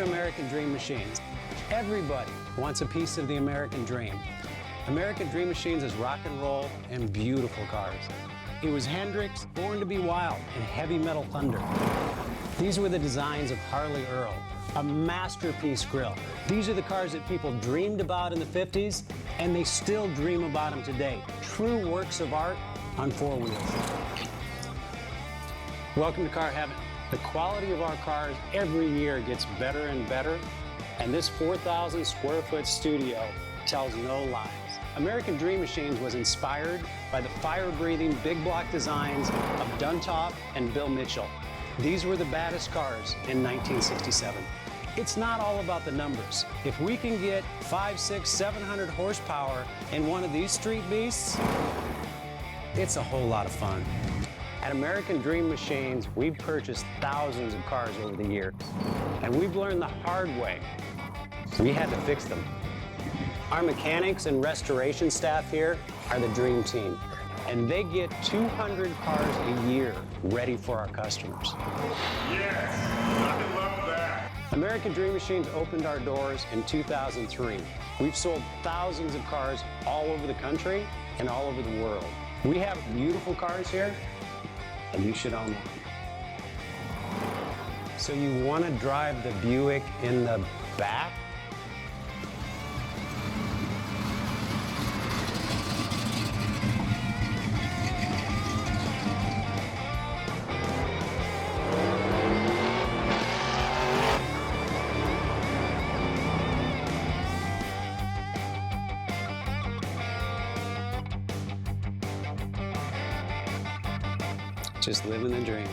are American Dream Machines. Everybody wants a piece of the American dream. American Dream Machines is rock and roll and beautiful cars. It was Hendrix, Born to be Wild, and Heavy Metal Thunder. These were the designs of Harley Earl, a masterpiece grille. These are the cars that people dreamed about in the 50s, and they still dream about them today. True works of art on four wheels. Welcome to Car Heaven. The quality of our cars every year gets better and better, and this 4,000 square foot studio tells no lies. American Dream Machines was inspired by the fire-breathing big block designs of Duntop and Bill Mitchell. These were the baddest cars in 1967. It's not all about the numbers. If we can get 500, 600, 700 horsepower in one of these street beasts, it's a whole lot of fun. At American Dream Machines, we've purchased thousands of cars over the years, and we've learned the hard way. We had to fix them. Our mechanics and restoration staff here are the dream team, and they get 200 cars a year ready for our customers. Yes, I love that. American Dream Machines opened our doors in 2003. We've sold thousands of cars all over the country and all over the world. We have beautiful cars here, and you should own one. So you want to drive the Buick in the back? Just living the dream.